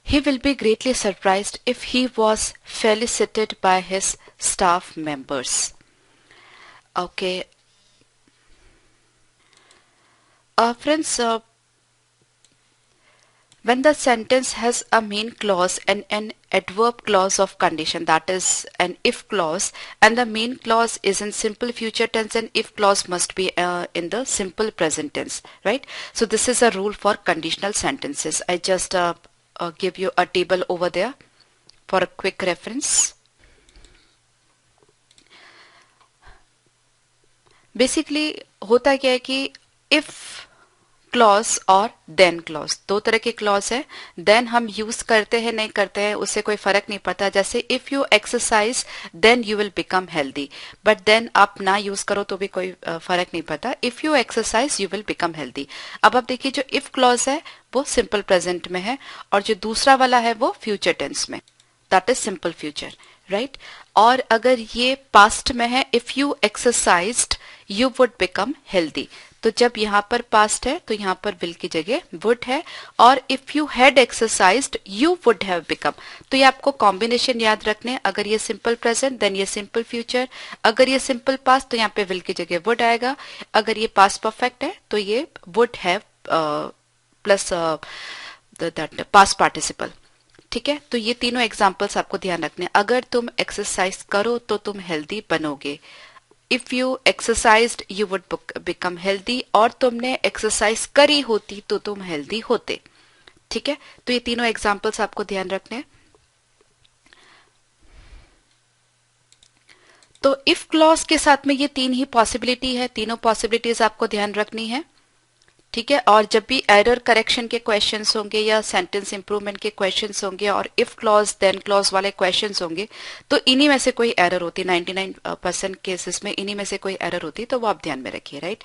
He will be greatly surprised if he was felicitated by his staff members. Okay, friends, when the sentence has a main clause and an adverb clause of condition, that is an if clause, and the main clause is in simple future tense, and if clause must be in the simple present tense, right? So this is a rule for conditional sentences. I just give you a table over there for a quick reference. Basically होता क्या है कि if clause और then clause, दो तरह के clause है. Then हम यूज करते हैं नहीं करते हैं उससे कोई फर्क नहीं पड़ता. जैसे if you exercise then you will become healthy, but then आप ना यूज करो तो भी कोई फर्क नहीं पड़ता. If you exercise you will become healthy. अब आप देखिए जो इफ क्लॉज है वो सिंपल प्रेजेंट में है और जो दूसरा वाला है वो फ्यूचर टेंस में, that is simple future, right. और अगर ये पास्ट में है, if you exercised you would become healthy, तो जब यहाँ पर पास्ट है तो यहाँ पर विल की जगह वुड है. और if you had exercised you would have become, तो ये आपको कॉम्बिनेशन याद रखने. अगर ये सिंपल प्रेजेंट देन ये सिंपल फ्यूचर, अगर ये सिंपल पास्ट तो यहाँ पे विल की जगह वुड आएगा, अगर ये पास्ट परफेक्ट है तो ये would have plus that past participle. ठीक है, तो ये तीनों एग्जाम्पल्स आपको ध्यान रखने. अगर तुम एक्सरसाइज करो तो तुम हेल्दी बनोगे. If you exercised you would become healthy, और तुमने एक्सरसाइज करी होती तो तुम हेल्दी होते. ठीक है, तो ये तीनों एग्जाम्पल्स आपको ध्यान रखने. तो इफ क्लॉज के साथ में ये तीन ही पॉसिबिलिटी है, तीनों पॉसिबिलिटीज आपको ध्यान रखनी है. ठीक है, और जब भी एरर करेक्शन के क्वेश्चंस होंगे या सेंटेंस इंप्रूवमेंट के क्वेश्चंस होंगे और इफ क्लॉज देन क्लॉज वाले क्वेश्चंस होंगे तो इन्हीं में से कोई एरर होती है. 99% केसेस में इन्हीं में से कोई एरर होती है, तो वो आप ध्यान में रखिए, राइट.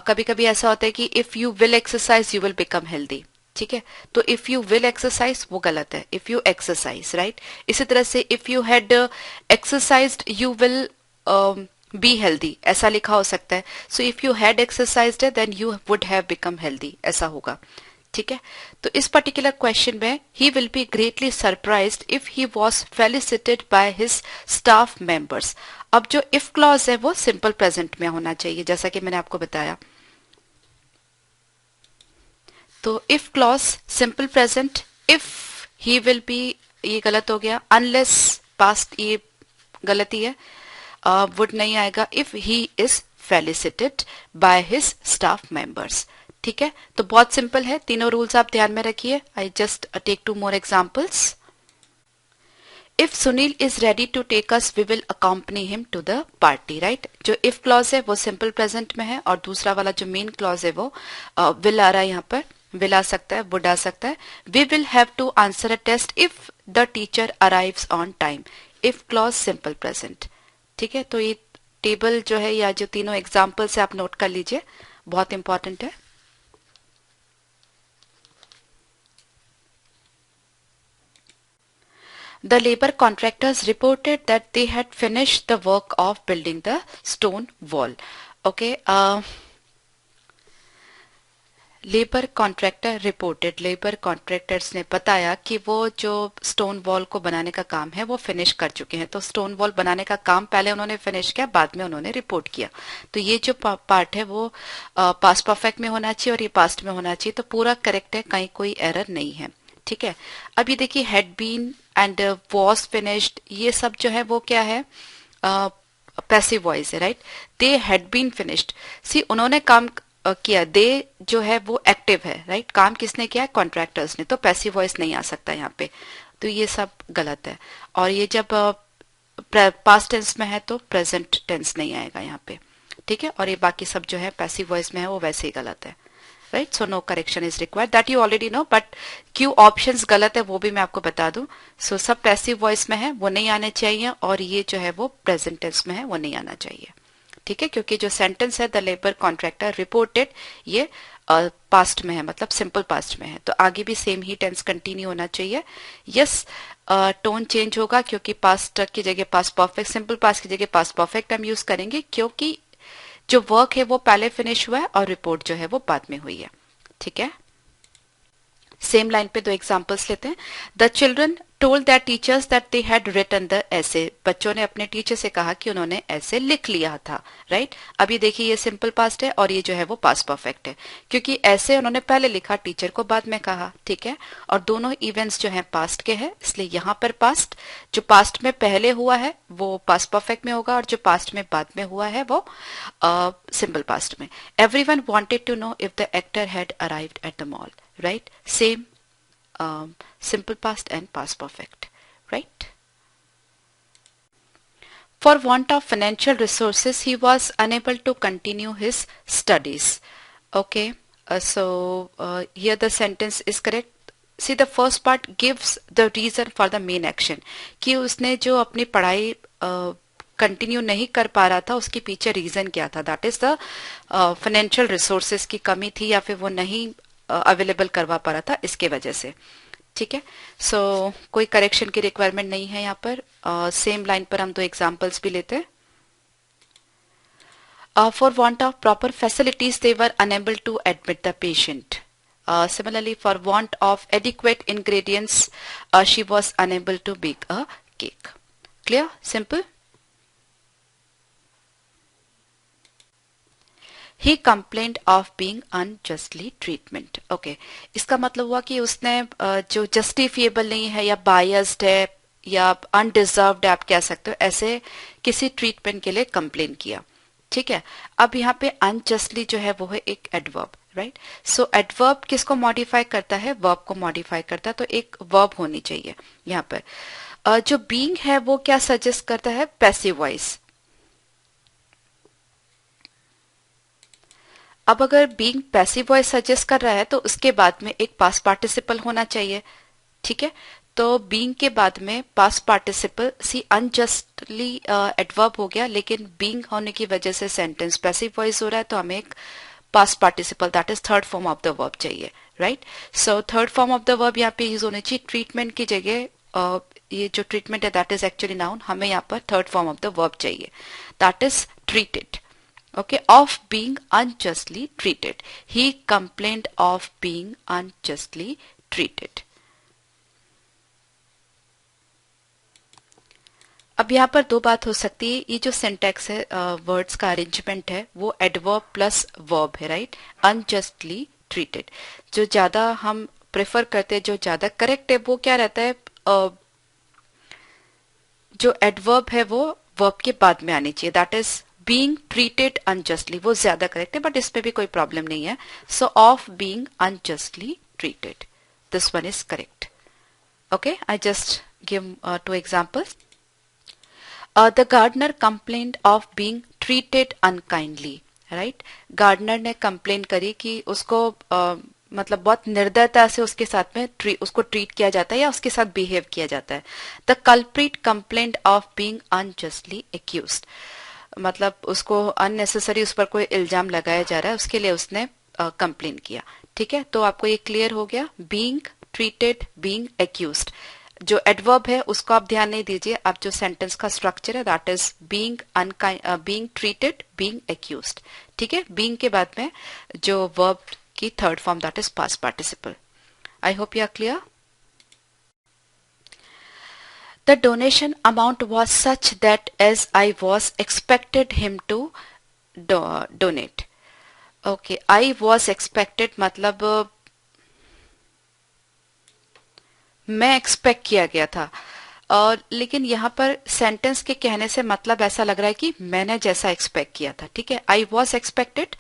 कभी कभी ऐसा होता है कि if you will exercise you will become healthy. ठीक है, तो इफ यू विल एक्सरसाइज वो गलत है, इफ यू एक्सरसाइज, राइट. इसी तरह से if you had exercised you will be healthy, ऐसा लिखा हो सकता है. So if you had exercised then you would have become healthy, ऐसा होगा. ठीक है, तो इस पर्टिकुलर क्वेश्चन में he will be greatly surprised if he was felicitated by his staff members. अब जो इफ क्लॉज है वो सिंपल प्रेजेंट में होना चाहिए, जैसा कि मैंने आपको बताया. तो if clause simple present, if he will B ये गलत हो गया, अनलेस पास्ट ये गलती है, वुड नहीं आएगा. If he is felicitated by his staff members. ठीक है, तो बहुत सिंपल है, तीनों रूल्स आप ध्यान में रखिए. I just take 2 more examples. If Sunil is ready to take us we will accompany him to the party, right. जो इफ क्लॉज है वो सिंपल प्रेजेंट में है और दूसरा वाला जो मेन क्लॉज है वो विल आ रहा है. यहाँ पर विल आ सकता है, वुड आ सकता है. We will have to answer a test if the teacher arrives on time. If clause simple present. ठीक है, तो ये टेबल जो है या जो तीनों एग्जाम्पल्स है आप नोट कर लीजिए, बहुत इंपॉर्टेंट है. The labor contractors reported that they had finished the work of building the stone wall. Okay, labour contractor reported, labour contractors ने बताया कि वो जो स्टोन वॉल को बनाने का काम है वो फिनिश कर चुके हैं. तो स्टोन वॉल बनाने का काम पहले उन्होंने फिनिश किया, बाद में उन्होंने रिपोर्ट किया. तो ये जो पार्ट है वो पास्ट परफेक्ट में होना चाहिए और ये पास्ट में होना चाहिए, तो पूरा करेक्ट है, कहीं कोई एरर नहीं है. ठीक है, अब ये देखिए had been and was finished, ये सब जो है वो क्या है, पैसिव वॉइस है, right. They had been finished, see उन्होंने काम किया, दे जो है वो एक्टिव है, राइट. काम किसने किया है, कॉन्ट्रैक्टर्स ने, तो पैसिव वॉइस नहीं आ सकता यहाँ पे. तो ये सब गलत है. और ये जब पास्ट टेंस में है तो प्रेजेंट टेंस नहीं आएगा यहाँ पे. ठीक है, और ये बाकी सब जो है पैसिव वॉइस में है वो वैसे ही गलत है, right. So no correction is required, that you already know, but क्यों ऑप्शंस गलत है वो भी मैं आपको बता दूं. सो सब पैसिव वॉइस में है वो नहीं आने चाहिए, और ये जो है वो प्रेजेंट टेंस में है वो नहीं आना चाहिए. ठीक है, क्योंकि जो सेंटेंस है द लेबर कॉन्ट्रैक्टर रिपोर्टेड ये पास्ट में है, मतलब सिंपल पास्ट में है, तो आगे भी सेम ही टेंस कंटिन्यू होना चाहिए. यस, टोन चेंज होगा क्योंकि पास्ट की जगह पास्ट परफेक्ट, सिंपल पास्ट की जगह पास्ट परफेक्ट हम यूज करेंगे, क्योंकि जो वर्क है वो पहले फिनिश हुआ है और रिपोर्ट जो है वो बाद में हुई है. ठीक है, सेम लाइन पे दो एग्जांपल्स लेते हैं. The children told that teachers that they had written the essay. बच्चों ने अपने टीचर से कहा कि उन्होंने ऐसे लिख लिया था. राइट. अब ये देखिए, ये सिंपल पास्ट है और ये जो है वो पास्ट परफेक्ट है, क्योंकि ऐसे उन्होंने पहले लिखा, टीचर को बाद में कहा. ठीक है. और दोनों इवेंट्स जो हैं पास्ट के हैं, इसलिए यहाँ पर पास्ट, जो पास्ट में पहले हुआ है वो पास्ट परफेक्ट में होगा और जो पास्ट में बाद में हुआ है वो सिंपल पास्ट में. Everyone wanted to know if the actor had arrived at the mall. Right. Same simple past and past perfect. Right. For want of financial resources, he was unable to continue his studies. Okay. Here the sentence is correct. See, the first part gives the reason for the main action. कि उसने जो अपनी पढ़ाई continue नहीं कर पा रहा था, उसके पीछे रीजन क्या था. That is the financial resources की कमी थी या फिर वो नहीं अवेलेबल करवा पा रहा था, इसके वजह से. ठीक है. सो कोई करेक्शन की रिक्वायरमेंट नहीं है यहाँ पर. सेम लाइन पर हम दो एग्जांपल्स भी लेते हैं. For want of proper facilities they were unable to admit the patient. Similarly, for want of adequate ingredients, she was unable to bake a cake. Clear? Simple? He complained of being unjustly treatment. Okay. इसका मतलब हुआ कि उसने जो justifiable नहीं है या biased है या undeserved है, आप कह सकते हो, ऐसे किसी ट्रीटमेंट के लिए कंप्लेन किया. ठीक है. अब यहाँ पे unjustly जो है वो है एक एडवर्ब. राइट. सो एडवर्ब किसको मॉडिफाई करता है? वर्ब को मॉडिफाई करता है. तो एक वर्ब होनी चाहिए यहाँ पर. जो बीइंग है वो क्या सजेस्ट करता है? Passive voice. अब अगर बीइंग पैसिव वॉइस सजेस्ट कर रहा है तो उसके बाद में एक पास्ट पार्टिसिपल होना चाहिए. ठीक है. तो बीइंग के बाद में पास्ट पार्टिसिपल, सी अनजस्टली एडवर्ब हो गया, लेकिन बीइंग होने की वजह से सेंटेंस पैसिव वॉइस हो रहा है, तो हमें एक past participle, that is third form of the verb चाहिए. Right. So third form of the verb यहाँ पे यूज होनी चाहिए. ट्रीटमेंट की जगह ये जो ट्रीटमेंट है दैट इज एक्चुअली नाउन, हमें यहाँ पर third form of the verb चाहिए, that is treated. Okay, of being unjustly treated. He complained of being unjustly treated. अब यहाँ पर दो बात हो सकती है. ये जो सिंटैक्स है, वर्ड्स का अरेंजमेंट है, वो एडवर्ब प्लस वर्ब है. राइट. अनजस्टली ट्रीटेड जो ज्यादा हम प्रेफर करते हैं, जो ज्यादा करेक्ट है, वो क्या रहता है? जो एडवर्ब है वो वर्ब के बाद में आनी चाहिए. That is being treated unjustly, वो ज्यादा करेक्ट है, बट इसमें भी कोई प्रॉब्लम नहीं है. सो of being unjustly treated, this one is correct. Okay, I just give two examples. The gardener complained of being treated unkindly. Right. Gardener ने complain करी कि उसको मतलब बहुत निर्दयता से उसके साथ में उसको ट्रीट किया जाता है या उसके साथ बिहेव किया जाता है. The culprit complaint of being unjustly accused, मतलब उसको अननेसेसरी उस पर कोई इल्जाम लगाया जा रहा है, उसके लिए उसने कंप्लेन किया. ठीक है. तो आपको ये क्लियर हो गया. Being treated, being accused. जो एडवर्ब है उसको आप ध्यान नहीं दीजिए. आप जो सेंटेंस का स्ट्रक्चर है that is being treated, being accused. ठीक है. बीइंग के बाद में जो वर्ब की third form that is past participle. I hope you are clear. The donation amount was such that as I was expected him to donate. Okay, I was expected मतलब मैं expect किया गया था. और लेकिन यहाँ पर सेंटेंस के कहने से मतलब ऐसा लग रहा है कि मैंने जैसा एक्सपेक्ट किया था. ठीक है. आई वॉज एक्सपेक्टेड,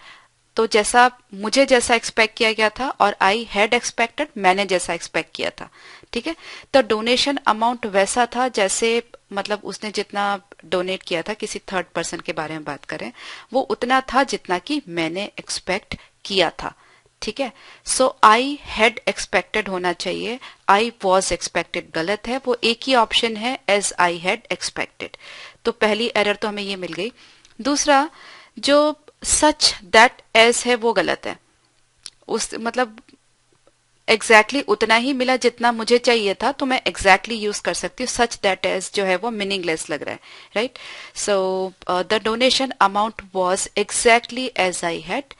तो जैसा मुझे जैसा एक्सपेक्ट किया गया था, और आई हैड एक्सपेक्टेड, मैंने जैसा एक्सपेक्ट किया था. ठीक है. तो डोनेशन अमाउंट वैसा था जैसे, मतलब उसने जितना डोनेट किया था, किसी थर्ड पर्सन के बारे में बात करें, वो उतना था जितना कि मैंने एक्सपेक्ट किया था. ठीक है. सो आई हैड एक्सपेक्टेड होना चाहिए. आई वॉज एक्सपेक्टेड गलत है, वो एक ही ऑप्शन है एज आई हैड एक्सपेक्टेड. तो पहली एरर तो हमें ये मिल गई. दूसरा, जो सच दैट एज है वो गलत है. उस मतलब एग्जैक्टली उतना ही मिला जितना मुझे चाहिए था, तो मैं एग्जैक्टली यूज कर सकती हूँ. सच दैट एज जो है वो मीनिंगलेस लग रहा है. Right. So the donation amount was exactly as I had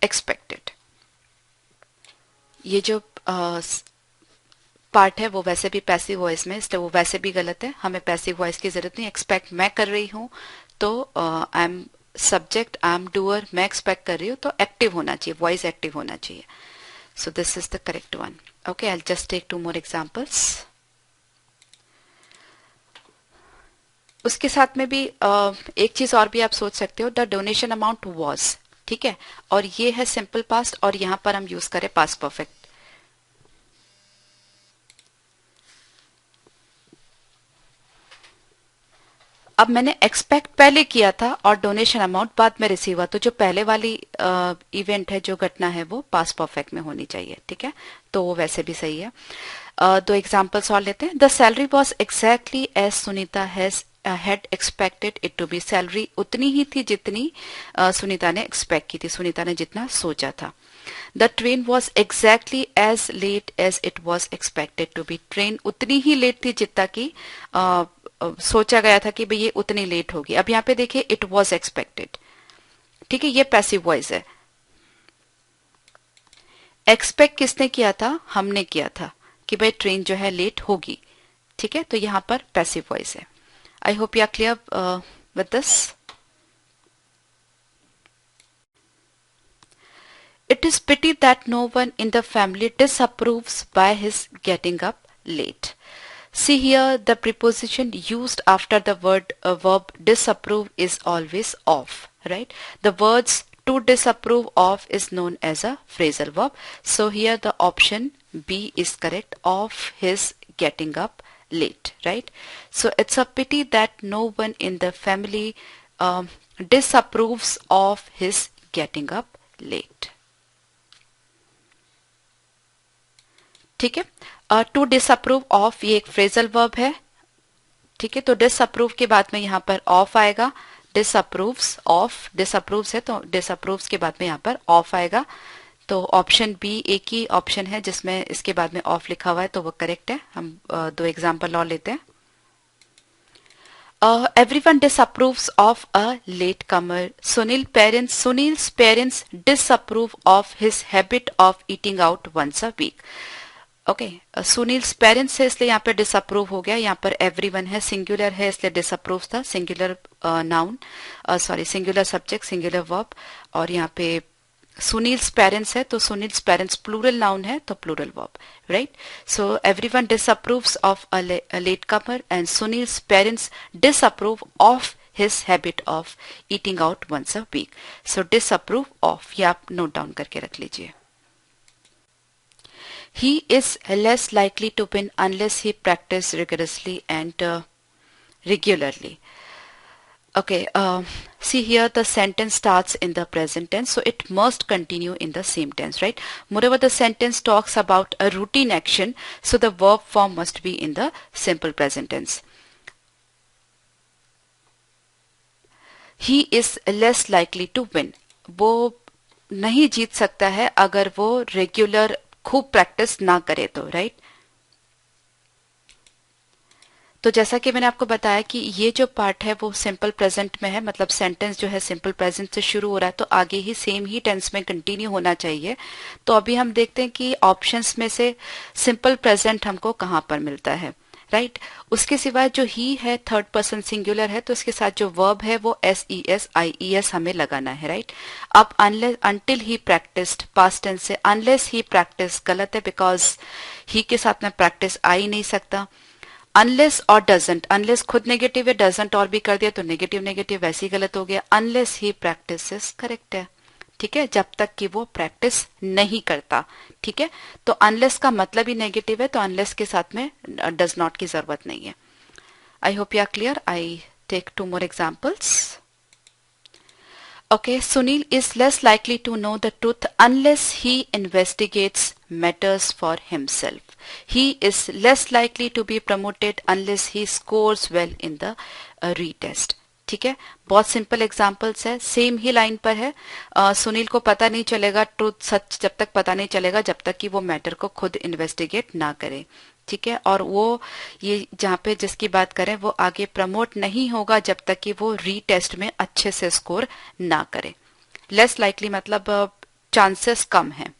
expected. ये जो पार्ट है वो वैसे भी पैसिव वॉइस में, इसलिए वो वैसे भी गलत है, हमें पैसिव वॉइस की जरूरत नहीं। एक्सपेक्ट मैं कर रही हूँ तो I am subject, I am doer, मैं एक्सपेक्ट कर रही हूँ तो एक्टिव होना चाहिए, वॉइस एक्टिव होना चाहिए। So this is the correct one. Okay, I just take two more examples. उसके साथ में भी एक चीज और भी आप सोच सकते हो, द डोनेशन अमाउंट वॉज, ठीक है, और ये है सिंपल पास्ट और यहां पर हम यूज करें पास्ट परफेक्ट। अब मैंने एक्सपेक्ट पहले किया था और डोनेशन अमाउंट बाद में रिसीव हुआ, तो जो पहले वाली इवेंट है, जो घटना है, वो पास्ट परफेक्ट में होनी चाहिए, ठीक है, तो वो वैसे भी सही है। दो एग्जांपल्स और लेते हैं। The salary was exactly as Sunita has had expected it to be. Salary उतनी ही थी जितनी सुनीता ने एक्सपेक्ट की थी, सुनीता ने जितना सोचा था। The train was exactly as late as it was expected to be. Train उतनी ही लेट थी जितना की सोचा गया था कि भाई ये उतनी लेट होगी। अब यहाँ पे देखिए इट वॉज एक्सपेक्टेड, ठीक है, ये पैसिव वॉइस है। एक्सपेक्ट किसने किया था? हमने किया था कि भाई ट्रेन जो है लेट होगी, ठीक है, तो यहां पर पैसिव वॉइस है। I hope you are clear with this. It is pity that no one in the family disapproves by his getting up late. See here, the preposition used after the verb disapprove is always of, right? The words to disapprove of is known as a phrasal verb. So here the option B is correct, of his getting up late, right? So it's a pity that no one in the family disapproves of his getting up late. ठीक है, to disapprove of ये एक phrasal verb है, ठीक है, तो disapprove के बाद में यहाँ पर ऑफ आएगा। डिसअप्रूव्स ऑफ, डिसअप्रूव्स है तो डिसअप्रूव्स के बाद में यहाँ पर ऑफ आएगा। तो ऑप्शन बी एक ही ऑप्शन है जिसमें इसके बाद में ऑफ लिखा हुआ है, तो वो करेक्ट है। हम दो एग्जाम्पल और लेते हैं। Everyone disapproves of a latecomer. Sunil's parents disapprove of his habit of eating out once a week. Okay, Sunil's parents है इसलिए यहाँ पे डिसअप्रूव हो गया। यहाँ पर एवरीवन है, सिंगुलर है इसलिए डिसअप्रूव था, singular noun, sorry singular subject singular verb, और यहाँ पे सुनील्स पेरेंट्स है तो सुनील्स पेरेंट्स प्लूरल नाउन है तो plural verb, right. So everyone disapproves of a late comer and Sunil's parents disapprove of his habit of eating out once a week. So disapprove of, ये आप note down करके रख लीजिए। He is less likely to win unless he practices rigorously and regularly. Okay, see here the sentence starts in the present tense, so it must continue in the same tense, right? Moreover, the sentence talks about a routine action, so the verb form must be in the simple present tense. He is less likely to win. वो नहीं जीत सकता है अगर वो regular खूब practice ना करे तो, राइट। तो जैसा कि मैंने आपको बताया कि ये जो पार्ट है वो सिंपल प्रेजेंट में है, मतलब सेंटेंस जो है सिंपल प्रेजेंट से शुरू हो रहा है तो आगे ही सेम ही टेंस में कंटिन्यू होना चाहिए। तो अभी हम देखते हैं कि ऑप्शंस में से सिंपल प्रेजेंट हमको कहाँ पर मिलता है, राइट। उसके सिवाय जो ही है थर्ड पर्सन सिंगुलर है तो इसके साथ जो वर्ब है वो SES हमें लगाना है, राइट। अब unless until he practised, past tense से अनलेस ही प्रैक्टिस गलत है, बिकॉज ही के साथ में प्रैक्टिस आ ही नहीं सकता। अनलेस और डजंट, अनलेस खुद नेगेटिव है, डजंट और भी कर दिया तो नेगेटिव नेगेटिव वैसे ही गलत हो गया। अनलेस ही प्रैक्टिस करेक्ट है, ठीक है, जब तक कि वो प्रैक्टिस नहीं करता, ठीक है। तो अनलेस का मतलब ही नेगेटिव है तो अनलेस के साथ में डज नॉट की जरूरत नहीं है। I hope you are clear. I take two more examples. Okay, Sunil is less likely to know the truth unless he investigates matters for himself. He is less likely to be promoted unless he scores well in the retest. ठीक है, बहुत simple examples है, same ही line पर है। सुनील को पता नहीं चलेगा ट्रूथ, सच जब तक पता नहीं चलेगा जब तक कि वो मैटर को खुद इन्वेस्टिगेट ना करे, ठीक है। और वो ये जहाँ पे जिसकी बात करें वो आगे प्रमोट नहीं होगा जब तक कि वो रीटेस्ट में अच्छे से स्कोर ना करे। लेस लाइकली मतलब चांसेस कम है,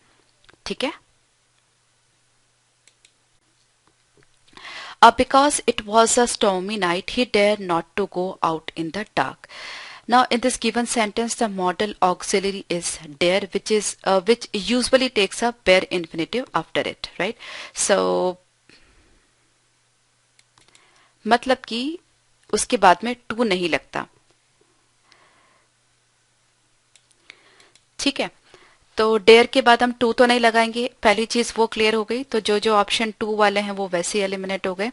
ठीक है। Because it was a stormy night, he dared not to go out in the dark. Now, in this given sentence, the modal auxiliary is dare, which usually takes a bare infinitive after it, right? So, मतलब कि उसके बाद में to नहीं लगता, ठीक है। तो डेयर के बाद हम टू तो नहीं लगाएंगे, पहली चीज वो क्लियर हो गई। तो जो जो ऑप्शन टू वाले हैं वो वैसे ही एलिमिनेट हो गए।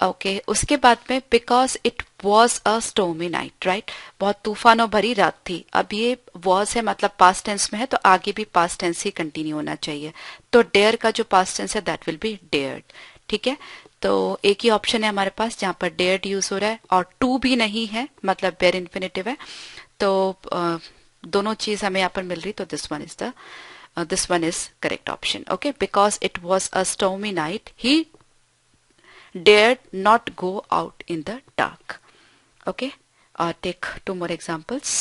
ओके, उसके बाद में because it was a stormy night, right, बहुत तूफानों भरी रात थी। अब ये वॉज है मतलब पास्ट टेंस में है, तो आगे भी पास्ट टेंस ही कंटिन्यू होना चाहिए। तो डेयर का जो पास्ट टेंस है दैट विल बी डेयर्ड, ठीक है। तो एक ही ऑप्शन है हमारे पास जहां पर डेयर्ड यूज हो रहा है और टू भी नहीं है, मतलब बेयर इन्फिनेटिव है। तो दोनों चीज हमें यहाँ पर मिल रही, तो this one is correct option. Okay, because it was a stormy night, he dared not go out in the dark. Okay, take two more examples.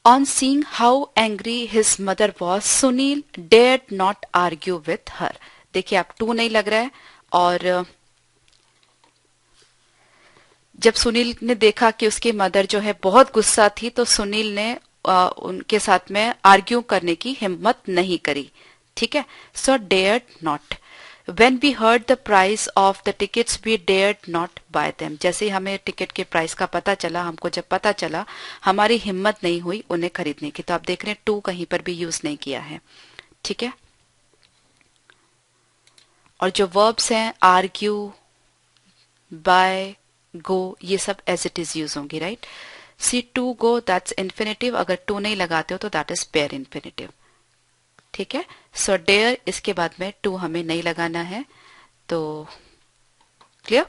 On seeing how angry his mother was, Sunil dared not argue with her. देखिए, आप to नहीं लग रहा है, और जब सुनील ने देखा कि उसकी मदर जो है बहुत गुस्सा थी, तो सुनील ने उनके साथ में आर्ग्यू करने की हिम्मत नहीं करी, ठीक है। So dared not. When we heard the price of the tickets we dared not buy them. जैसे ही हमें टिकट के प्राइस का पता चला, हमको जब पता चला, हमारी हिम्मत नहीं हुई उन्हें खरीदने की। तो आप देख रहे हैं टू कहीं पर भी यूज नहीं किया है, ठीक है। और जो वर्ब्स हैं आर्ग्यू, बाय, गो, ये सब एज इट इज यूज होंगी, right. See to go that's infinitive, अगर टू नहीं लगाते हो तो दैट इज पेयर इन्फिनेटिव, ठीक है। सो डेयर, इसके बाद में टू हमें नहीं लगाना है, तो clear.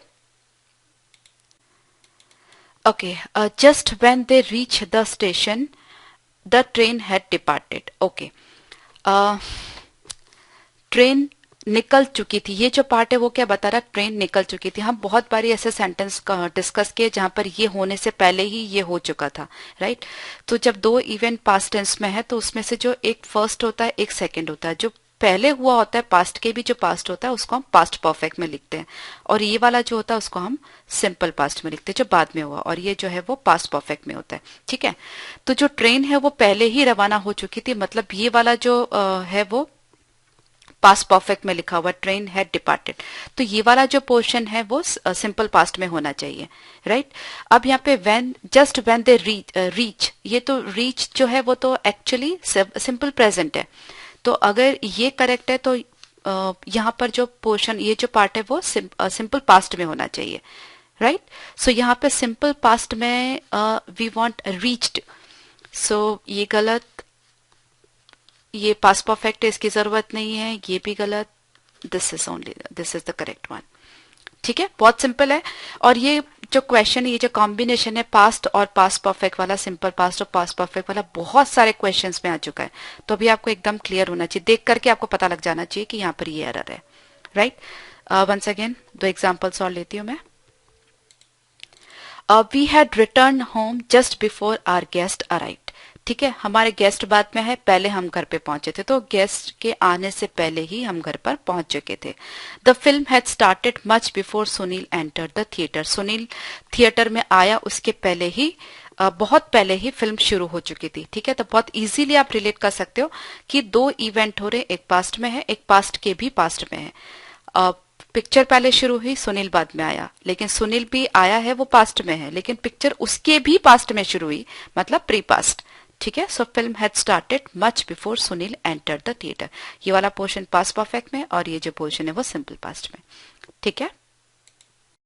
Okay, just when they reach the station the train had departed. Okay, train निकल चुकी थी, ये जो पार्ट है वो क्या बता रहा, ट्रेन निकल चुकी थी। हम बहुत बारी ऐसे सेंटेंस डिस्कस किए जहां पर ये होने से पहले ही ये हो चुका था, राइट। तो जब दो इवेंट पास्ट टेंस में है तो उसमें से जो एक फर्स्ट होता है एक सेकंड होता है। जो पहले हुआ होता है पास्ट के भी जो पास्ट होता है उसको हम पास्ट परफेक्ट में लिखते हैं, और ये वाला जो होता है उसको हम सिंपल पास्ट में लिखते हैं जो बाद में हुआ, और ये जो है वो पास्ट परफेक्ट में होता है, ठीक है। तो जो ट्रेन है वो पहले ही रवाना हो चुकी थी, मतलब ये वाला जो है वो पास्ट परफेक्ट में लिखा हुआ, ट्रेन हैड डिपार्टेड। तो ये वाला जो पोर्शन है वो सिंपल पास्ट में होना चाहिए, राइट। अब यहाँ पे when, just when they reach, ये तो रीच जो है वो तो एक्चुअली सिंपल प्रेजेंट है। तो अगर ये करेक्ट है तो यहाँ पर जो पोर्शन, ये जो पार्ट है वो सिंपल पास्ट में होना चाहिए, राइट। सो यहाँ पे सिंपल पास्ट में वी वांट रीच्ड, सो ये गलत, ये पास्ट परफेक्ट है, इसकी जरूरत नहीं है, ये भी गलत। This is the correct one, ठीक है। बहुत सिंपल है। और ये जो क्वेश्चन, ये जो कॉम्बिनेशन है पास्ट और पास्ट परफेक्ट वाला, सिंपल पास्ट और पास्ट परफेक्ट वाला, बहुत सारे क्वेश्चंस में आ चुका है। तो अभी आपको एकदम क्लियर होना चाहिए, देख करके आपको पता लग जाना चाहिए कि यहाँ पर ये एरर है, राइट। वंस अगेन दो एग्जाम्पल्स और लेती हूँ मैं। We had return home just before our guest arrived, ठीक है। हमारे गेस्ट बाद में है, पहले हम घर पे पहुंचे थे, तो गेस्ट के आने से पहले ही हम घर पर पहुंच चुके थे। The film had started much before Sunil enter the theatre. Sunil theatre में आया उसके पहले ही, बहुत पहले ही फिल्म शुरू हो चुकी थी, ठीक है। तो बहुत इजीली आप रिलेट कर सकते हो कि दो इवेंट हो रहे, एक पास्ट में है, एक पास्ट के भी पास्ट में है। पिक्चर पहले शुरू हुई, सुनील बाद में आया, लेकिन सुनील भी आया है वो पास्ट में है, लेकिन पिक्चर उसके भी पास्ट में शुरू हुई, मतलब प्री पास्ट, ठीक है। So film had started much before Sunil enter the theatre. ये वाला पोर्शन पास्ट परफेक्ट में, और ये जो पोर्शन है वो सिंपल पास्ट में, ठीक है।